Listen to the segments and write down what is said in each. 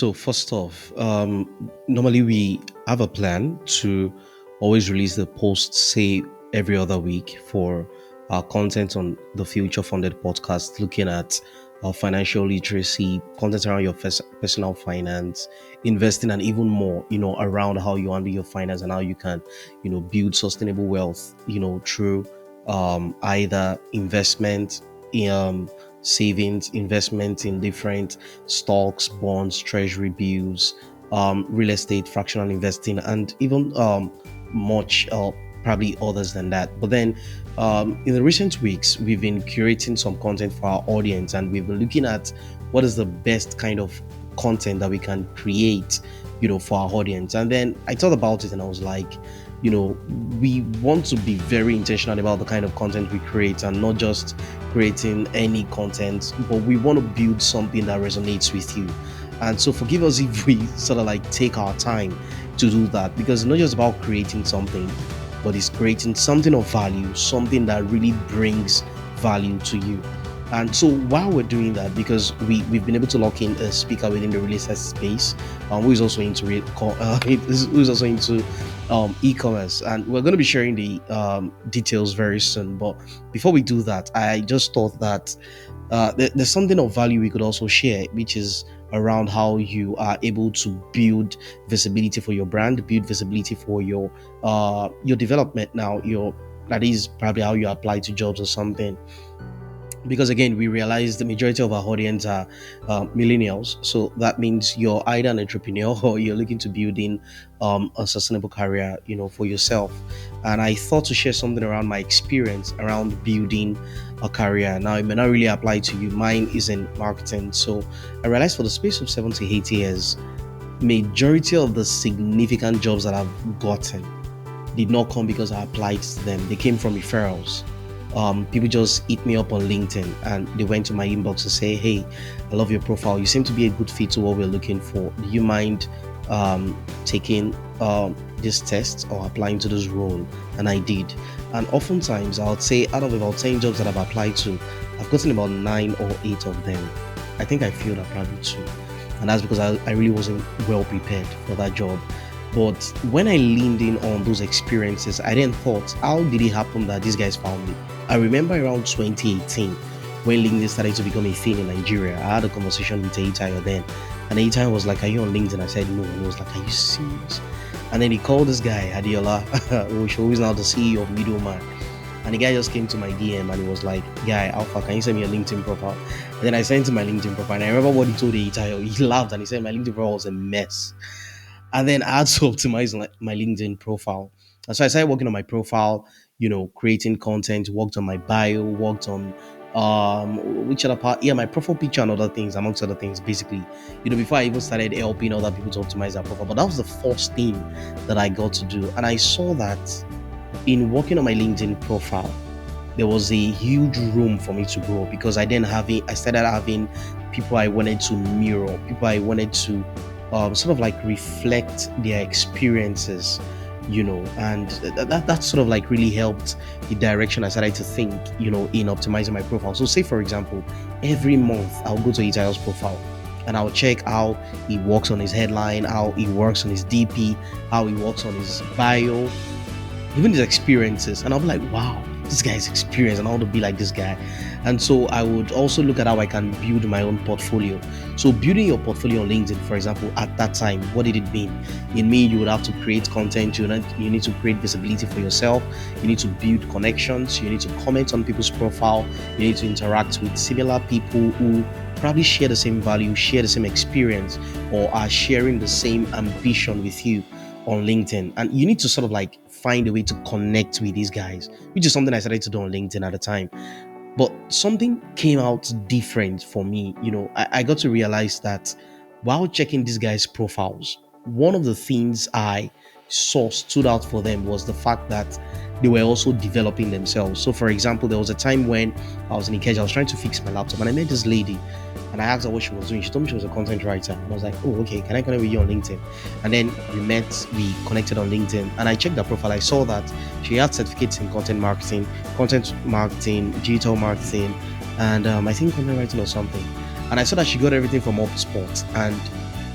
So first off, normally we have a plan to always release the post, say every other week for our content on the Future Funded podcast, looking at financial literacy, content around your personal finance, investing, and even more, around how you handle your finance and how you can, build sustainable wealth, through either investment, savings, investment in different stocks, bonds, treasury bills, real estate, fractional investing, and even much probably others than that. But then in the recent weeks, we've been curating some content for our audience, and we've been looking at what is the best kind of content that we can create, for our audience. And then I thought about it, and I was like, we want to be very intentional about the kind of content we create and not just creating any content, but we want to build something that resonates with you. And so forgive us if we sort of like take our time to do that, because it's not just about creating something, but it's creating something of value, something that really brings value to you. And so while we're doing that, because we've been able to lock in a speaker within the real estate space, who is also into who is also into e-commerce, and we're going to be sharing the details very soon. But before we do that, I just thought that there's something of value we could also share, which is around how you are able to build visibility for your brand, build visibility for your development. Now, your that is probably how you apply to jobs or something, because again we realize the majority of our audience are millennials, so that means you're either an entrepreneur or you're looking to build in a sustainable career, for yourself. And I thought to share something around my experience around building a career. Now, it may not really apply to you, mine is in marketing. So I realized for the space of 7 to 8 years, majority of the significant jobs that I've gotten did not come because I applied to them. They came from referrals. People just hit me up on LinkedIn and they went to my inbox to say, "Hey, I love your profile. You seem to be a good fit to what we're looking for. Do you mind taking this test or applying to this role?" And I did. And oftentimes, I would say out of about 10 jobs that I've applied to, I've gotten about 9 or 8 of them. I think I failed at probably 2. And that's because I really wasn't well prepared for that job. But when I leaned in on those experiences, I then thought, how did it happen that these guys found me? I remember around 2018 when LinkedIn started to become a thing in Nigeria. I had a conversation with Aitayo then, and Aitayo was like, "Are you on LinkedIn?" I said, "No." And he was like, "Are you serious?" And then he called this guy, Adiola, who is now the CEO of Middleman. And the guy just came to my DM and he was like, "Guy, Alpha, can you send me a LinkedIn profile?" And then I sent him my LinkedIn profile. And I remember what he told Aitayo. He laughed and he said my LinkedIn profile was a mess. And then I had to optimize my LinkedIn profile. And so I started working on my profile, creating content, worked on my bio, worked on which other part? Yeah, my profile picture and other things, amongst other things, basically. Before I even started helping other people to optimize their profile. But that was the first thing that I got to do. And I saw that in working on my LinkedIn profile, there was a huge room for me to grow, because I started having people I wanted to mirror, people I wanted to sort of like reflect their experiences, and that sort of like really helped the direction I started to think, in optimizing my profile. So say for example, every month I'll go to Itayo's profile and I'll check how he works on his headline, how he works on his DP, how he works on his bio, even his experiences, and I'll be like, wow, this guy's experience, and I want to be like this guy. And so I would also look at how I can build my own portfolio. So building your portfolio on LinkedIn, for example, at that time, what did it mean? It mean you would have to create content, you need to create visibility for yourself, you need to build connections, you need to comment on people's profile, you need to interact with similar people who probably share the same value, share the same experience, or are sharing the same ambition with you on LinkedIn. And you need to sort of like find a way to connect with these guys, which is something I started to do on LinkedIn at the time. But something came out different for me. I got to realize that while checking these guys' profiles, one of the things I saw stood out for them was the fact that they were also developing themselves. So, for example, there was a time when I was in Ikeja, I was trying to fix my laptop, and I met this lady, and I asked her what she was doing. She told me she was a content writer, and I was like, "Oh, okay, can I connect with you on LinkedIn?" And then we connected on LinkedIn, and I checked her profile. I saw that she had certificates in content marketing, digital marketing, and I think content writing or something. And I saw that she got everything from HubSpot, and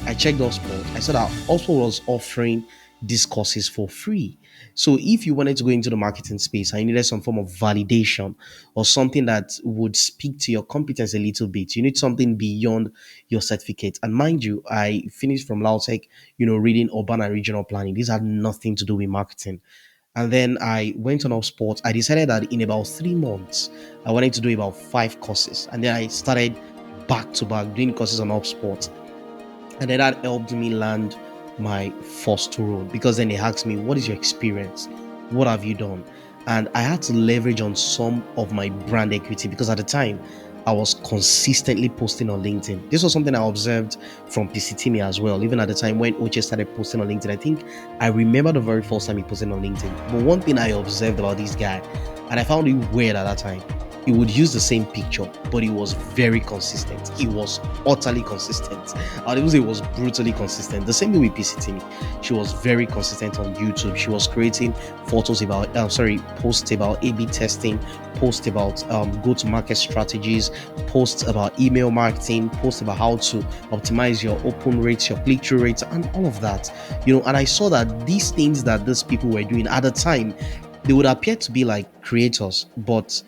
I checked Oxford. I saw that Oxford was offering these courses for free. So if you wanted to go into the marketing space and you needed some form of validation or something that would speak to your competence a little bit, you need something beyond your certificate. And mind you, I finished from Lautech, reading urban and regional planning. These had nothing to do with marketing. And then I went on Upsport. I decided that in about 3 months, I wanted to do about 5 courses. And then I started back to back doing courses on Upsport. And then that helped me land my first role because then they asked me, what is your experience? What have you done? And I had to leverage on some of my brand equity because at the time I was consistently posting on LinkedIn. This was something I observed from PCTME as well. Even at the time when Oche started posting on LinkedIn, I think I remember the very first time he posted on LinkedIn. But one thing I observed about this guy, and I found it weird at that time, he would use the same picture, but he was very consistent. He was utterly consistent. I would even say he was brutally consistent. The same way with PCT. She was very consistent on YouTube. She was creating posts about A/B testing, posts about go-to-market strategies, posts about email marketing, posts about how to optimize your open rates, your click-through rates, and all of that. And I saw that these things that these people were doing at the time, they would appear to be like creators, but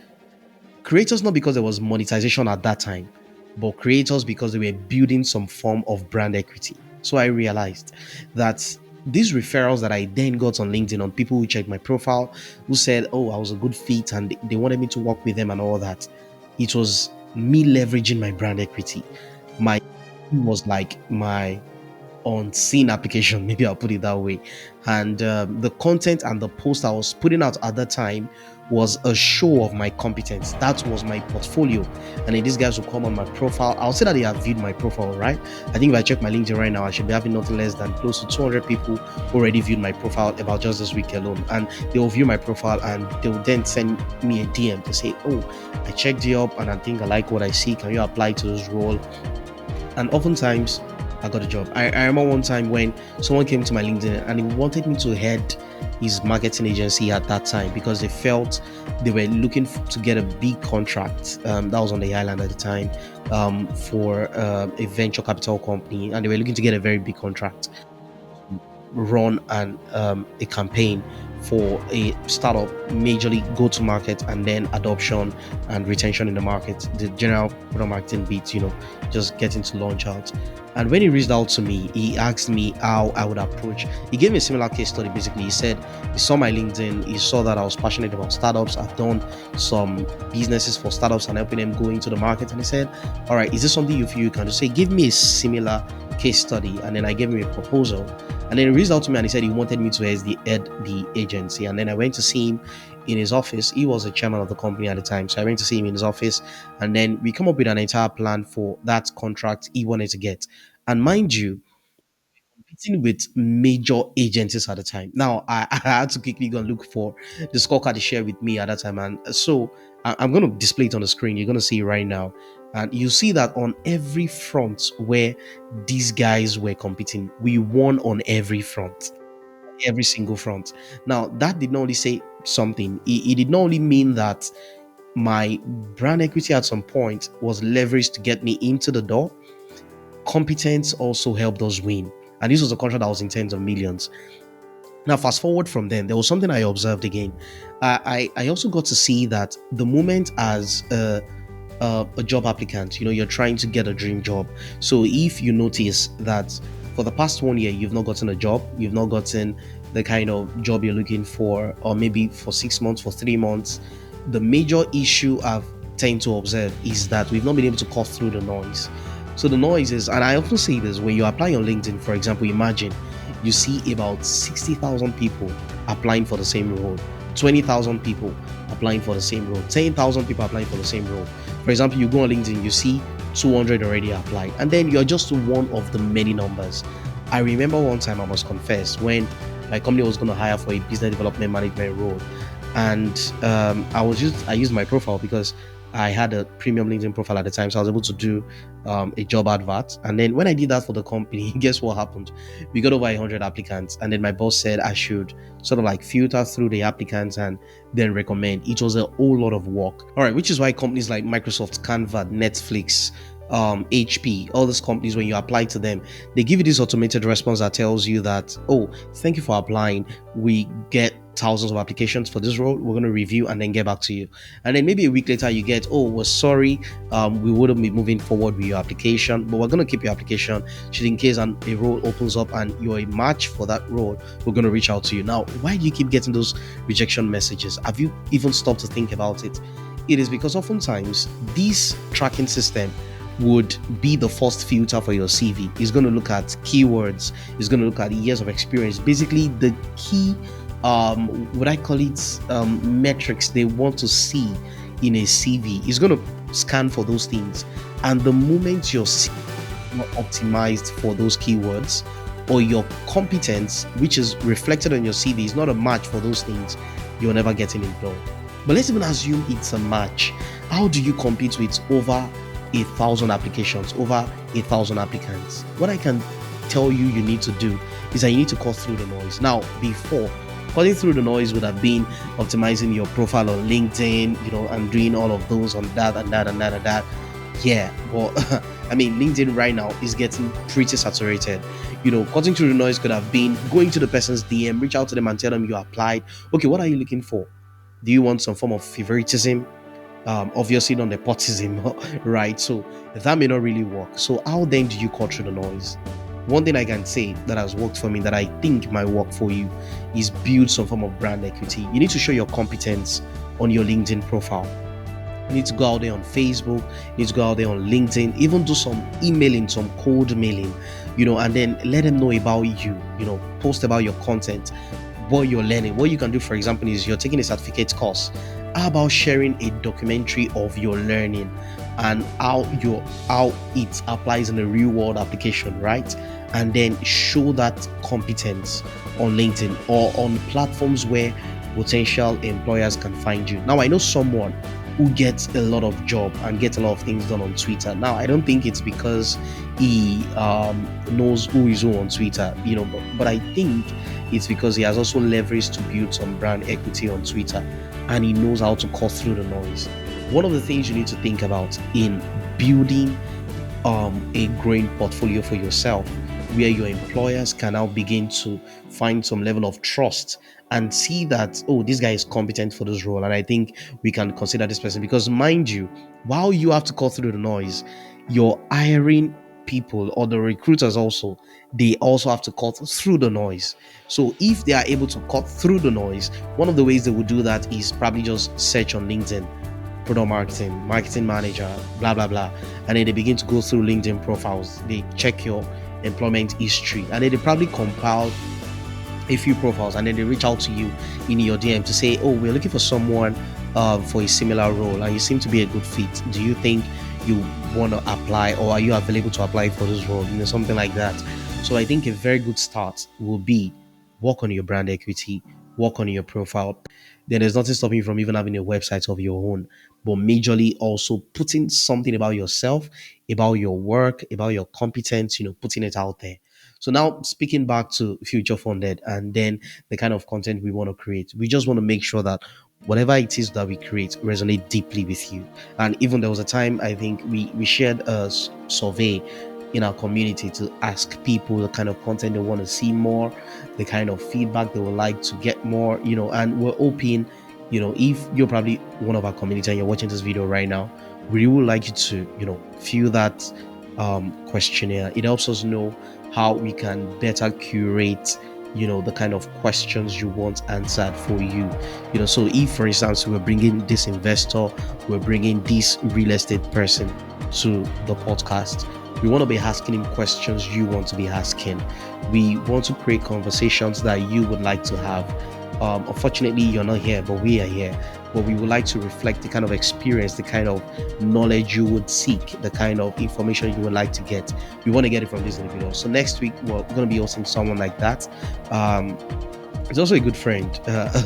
creators not because there was monetization at that time, but creators because they were building some form of brand equity. So I realized that these referrals that I then got on LinkedIn, on people who checked my profile, who said, oh, I was a good fit and they wanted me to work with them and all that, it was me leveraging my brand equity. My was like my unseen application, maybe I'll put it that way. And the content and the post I was putting out at that time was a show of my competence. That was my portfolio. And then these guys will come on my profile. I'll say that they have viewed my profile, right? I think if I check my LinkedIn right now, I should be having nothing less than close to 200 people who already viewed my profile about just this week alone. And they'll view my profile and they'll then send me a DM to say, oh, I checked you up and I think I like what I see. Can you apply to this role? And oftentimes I got a job. I remember one time when someone came to my LinkedIn and he wanted me to head his marketing agency at that time because they felt they were looking to get a big contract. That was on the island at the time, for a venture capital company, and they were looking to get a very big contract, run a campaign for a startup, majorly go to market and then adoption and retention in the market, the general product marketing bit, just getting to launch out. And when he reached out to me, he asked me how I would approach. He gave me a similar case study. Basically, he said he saw my LinkedIn, he saw that I was passionate about startups. I've done some businesses for startups and helping them go into the market. And he said, all right, is this something you feel you can do? So he gave me a similar case study, and then I gave him a proposal. And then he reached out to me and he said he wanted me to head the agency. And then I went to see him in his office. He was the chairman of the company at the time. So I went to see him in his office. And then we come up with an entire plan for that contract he wanted to get. And mind you, competing with major agencies at the time. Now, I had to quickly go and look for the scorecard he shared with me at that time. And so I'm going to display it on the screen. You're going to see it right now. And you see that on every front where these guys were competing, we won on every front, every single front. Now, that did not only say something, it did not only mean that my brand equity at some point was leveraged to get me into the door. Competence also helped us win. And this was a contract that was in tens of millions. Now, fast forward from then, there was something I observed again. I also got to see that the moment as a job applicant, you're trying to get a dream job. So if you notice that for the past 1 year, you've not gotten a job, you've not gotten the kind of job you're looking for, or maybe for 6 months, for 3 months, the major issue I've tend to observe is that we've not been able to cut through the noise. So the noise is, and I often say this, when you apply on LinkedIn, for example, imagine you see about 60,000 people applying for the same role, 20,000 people applying for the same role, 10,000 people applying for the same role. For example, you go on LinkedIn, you see 200 already applied, and then you're just one of the many numbers. I remember one time, I must confess, when my company was going to hire for a business development management role, and I used my profile because I had a premium LinkedIn profile at the time, so I was able to do a job advert. And then when I did that for the company, guess what happened? We got over 100 applicants, and then my boss said I should sort of like filter through the applicants and then recommend. It was a whole lot of work. All right, which is why companies like Microsoft, Canva, Netflix, HP, all these companies, when you apply to them, they give you this automated response that tells you that, oh, thank you for applying. We get thousands of applications for this role. We're going to review and then get back to you. And then maybe a week later, you get, oh, we're sorry, we wouldn't be moving forward with your application, but we're going to keep your application. Should in case a role opens up and you're a match for that role, we're going to reach out to you. Now, why do you keep getting those rejection messages? Have you even stopped to think about it? It is because oftentimes this tracking system would be the first filter for your CV. It's going to look at keywords, it's going to look at years of experience, basically the key, what I call it, metrics they want to see in a CV. It's going to scan for those things. And the moment your CV is not optimized for those keywords, or your competence, which is reflected on your CV, is not a match for those things, you're never getting employed. But let's even assume it's a match. How do you compete with over 1,000 applications, over 1,000 applicants? What I can tell you need to do is that you need to cut through the noise. Now, before, cutting through the noise would have been optimizing your profile on LinkedIn, and doing all of those on that and that and that and that. Yeah, but I mean, LinkedIn right now is getting pretty saturated. Cutting through the noise could have been going to the person's DM, reach out to them and tell them you applied. Okay, what are you looking for? Do you want some form of favoritism? Obviously not nepotism, right? So that may not really work. So how then do you cut through the noise? One thing I can say that has worked for me, that I think might work for you, is build some form of brand equity. You need to show your competence on your LinkedIn profile. You need to go out there on Facebook, you need to go out there on LinkedIn, even do some emailing, some cold mailing, and then let them know about you, post about your content, what you're learning. What you can do, for example, is you're taking a certificate course. How about sharing a documentary of your learning and how it applies in a real world application, right? And then show that competence on LinkedIn or on platforms where potential employers can find you. Now, I know someone who gets a lot of job and gets a lot of things done on Twitter. Now, I don't think it's because he knows who is who on Twitter, but I think it's because he has also leveraged to build some brand equity on Twitter, and he knows how to cut through the noise. One of the things you need to think about in building a growing portfolio for yourself, where your employers can now begin to find some level of trust and see that, oh, this guy is competent for this role, and I think we can consider this person. Because mind you, while you have to cut through the noise, you're hiring people, or the recruiters also, they also have to cut through the noise. So if they are able to cut through the noise, one of the ways they would do that is probably just search on LinkedIn, product marketing manager, blah blah blah, and then they begin to go through LinkedIn profiles. They check your employment history, and then they probably compile a few profiles, and then they reach out to you in your DM to say, oh, we're looking for someone for a similar role, and you seem to be a good fit. Do you think you want to apply, or are you available to apply for this role? Something like that. So I think a very good start will be work on your brand equity, work on your profile. Then there's nothing stopping you from even having a website of your own, but majorly also putting something about yourself, about your work, about your competence, putting it out there. So now, speaking back to future funded and then the kind of content we want to create, we just want to make sure that whatever it is that we create resonate deeply with you. And even there was a time, I think we shared a survey in our community to ask people the kind of content they want to see more, the kind of feedback they would like to get more, and we're hoping, if you're probably one of our community and you're watching this video right now, we would like you to, fill that questionnaire. It helps us know how we can better curate, the kind of questions you want answered for you. So if, for instance, we're bringing this investor, we're bringing this real estate person to the podcast, we want to be asking him questions you want to be asking. We want to create conversations that you would like to have. Unfortunately, you're not here, but we are here. But we would like to reflect the kind of experience, the kind of knowledge you would seek, the kind of information you would like to get. We want to get it from this individual. So next week, we're going to be hosting someone like that. It's also a good friend.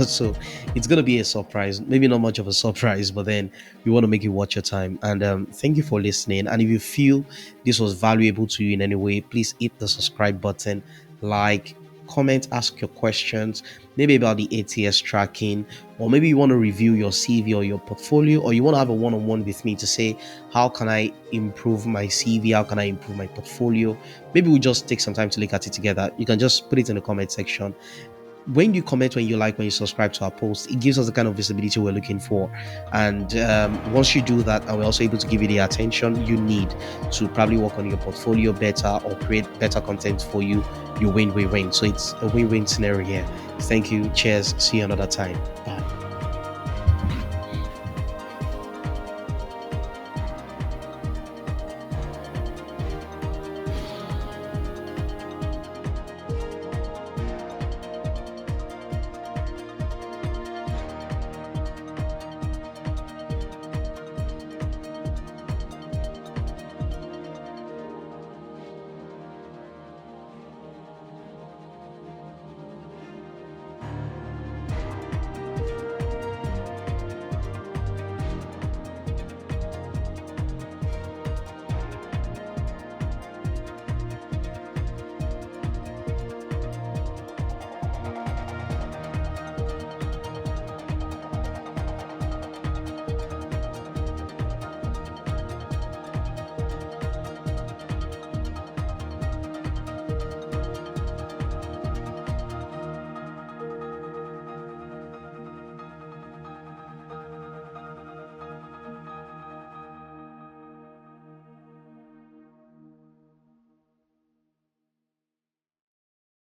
So it's going to be a surprise. Maybe not much of a surprise, but then we want to make you watch your time. And thank you for listening. And if you feel this was valuable to you in any way, please hit the subscribe button, like, comment, ask your questions, maybe about the ATS tracking, or maybe you want to review your CV or your portfolio, or you want to have a one-on-one with me to say, how can I improve my CV? How can I improve my portfolio? Maybe we just take some time to look at it together. You can just put it in the comment section. When you comment, when you like, when you subscribe to our post, it gives us the kind of visibility we're looking for. And once you do that, and we're also able to give you the attention you need to probably work on your portfolio better or create better content for you, you win, we win. So it's a win-win scenario here. Thank you. Cheers. See you another time. Bye.